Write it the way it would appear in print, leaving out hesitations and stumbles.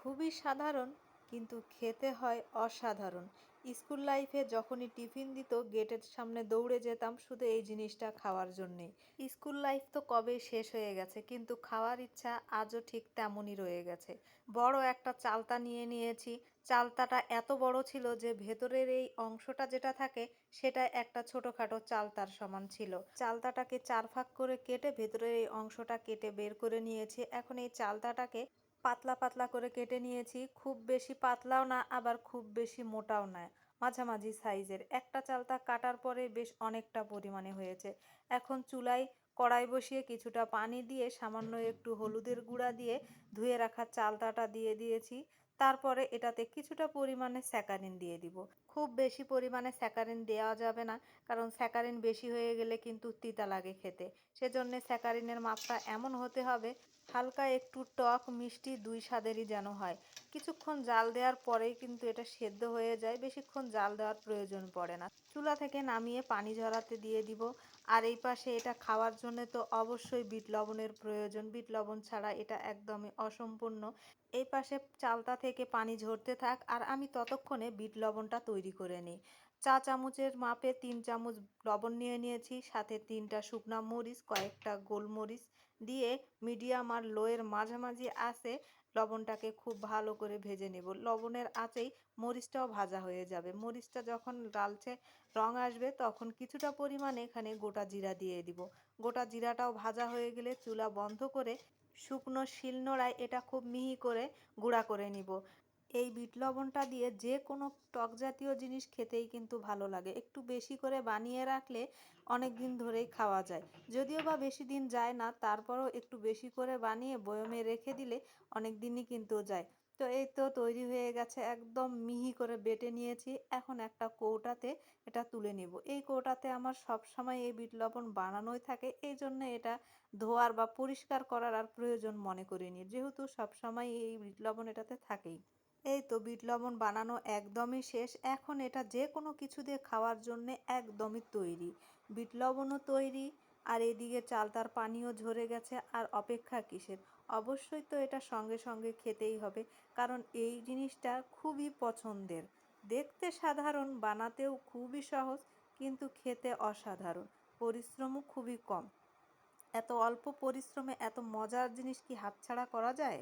খুবই সাধারণ, কিন্তু খেতে হয় অসাধারণ। স্কুল লাইফে যখনই টিফিন দিত গেটের সামনে দৌড়ে যেতাম শুধু এই জিনিসটা খাওয়ার জন্যে। স্কুল লাইফ তো কবে শেষ হয়ে গেছে, কিন্তু খাওয়ার ইচ্ছা আজও ঠিক তেমনই রয়ে গেছে। বড় একটা চালতা নিয়ে নিয়েছি। চালতাটা এত বড় ছিল যে ভেতরের এই অংশটা যেটা থাকে সেটা একটা ছোটখাটো চালতার সমান ছিল। চালতাটাকে 4 ভাগ করে কেটে ভেতরের এই অংশটা কেটে বের করে নিয়েছি। এখন এই চালতাটাকে পাতলা পাতলা করে কেটে নিয়েছি। খুব বেশি পাতলাও না, আবার খুব বেশি মোটাও না, মাঝামাঝি সাইজের। একটা চালতা কাটার পরে বেশ অনেকটা পরিমাণে হয়েছে। এখন চুলায় কড়াই বসিয়ে কিছুটা পানি দিয়ে সামান্য একটু হলুদের গুঁড়া দিয়ে ধুয়ে রাখা চালতাটা দিয়ে দিয়েছি। তারপরে এটাতে কিছুটা পরিমাণে স্যাকারিন দিয়ে দিব। খুব বেশি পরিমাণে স্যাকারিন দেওয়া যাবে না, কারণ স্যাকারিন বেশি হয়ে গেলে কিন্তু তিতা লাগে খেতে। সেজন্য স্যাকারিনের মাপটা এমন হতে হবে, হালকা একটু টক মিষ্টি দুই স্বাদেরই যেন হয়। কিছুক্ষণ জাল দেওয়ার পরেই কিন্তু এটা সেদ্ধ হয়ে যায়, বেশিক্ষণ জাল দেওয়ার প্রয়োজন পড়ে না। চুলা থেকে নামিয়ে পানি ঝরাতে দিয়ে দিব। আর এই পাশে এটা খাওয়ার জন্য তো অবশ্যই বিট লবণের প্রয়োজন। বিট লবণ ছাড়া এটা একদমই অসম্পূর্ণ। এই পাশে চালতা থেকে পানি ঝরতে থাক, আর আমি ততক্ষণে বিট লবণটা তৈরি করে নিই। চা চামচের মাপে 3 চামচ লবণ নিয়ে নিয়েছি, সাথে 3টা শুকনা মরিচ, কয়েকটা গোলমরিচ দিয়ে মিডিয়াম আর লোয়ের মাঝামাঝি আঁচে লবণটাকে খুব ভালো করে ভেজে নেব। লবণের আঁচেই মরিচটাও ভাজা হয়ে যাবে। মরিচটা যখন লালচে রং আসবে তখন কিছুটা পরিমাণে এখানে গোটা জিরা দিয়ে দিব। গোটা জিরাটাও ভাজা হয়ে গেলে চুলা বন্ধ করে শুকনো শিলনোড়ায় এটা খুব মিহি করে গুঁড়া করে নিব। এই বিট লবণটা দিয়ে যে কোনো টক জাতীয় জিনিস খেতেই কিন্তু ভালো লাগে। একটু বেশি করে বানিয়ে রাখলে অনেক দিন ধরেই খাওয়া যায়। যদিও বা বেশি দিন যায় না, তারপরও একটু বেশি করে বানিয়ে বয়মে রেখে দিলে অনেক দিনই কিন্তু যায়। তো এই তো তৈরি হয়ে গেছে, একদম মিহি করে বেটে নিয়েছি। এখন একটা কৌটাতে এটা তুলে নেব। এই কৌটাতে আমার সব সময় এই বিট লবণ বানানোই থাকে, এই জন্য এটা ধোয়ার বা পরিষ্কার করার আর প্রয়োজন মনে করিনি, যেহেতু সব সময় এই বিট লবণ এটাতে থাকেই। এই তো বিট লবণ বানানো একদমই শেষ। এখন এটা যে কোনো কিছু দিয়ে খাওয়ার জন্যে একদমই তৈরি। বিট লবণও তৈরি, আর এদিকে চালতার পানিও ঝরে গেছে। আর অপেক্ষা কিসের? অবশ্যই তো এটা সঙ্গে সঙ্গে খেতেই হবে, কারণ এই জিনিসটা খুবই পছন্দের। দেখতে সাধারণ, বানাতেও খুবই সহজ, কিন্তু খেতে অসাধারণ। পরিশ্রমও খুবই কম। এত অল্প পরিশ্রমে এত মজার জিনিস কি হাতছাড়া করা যায়?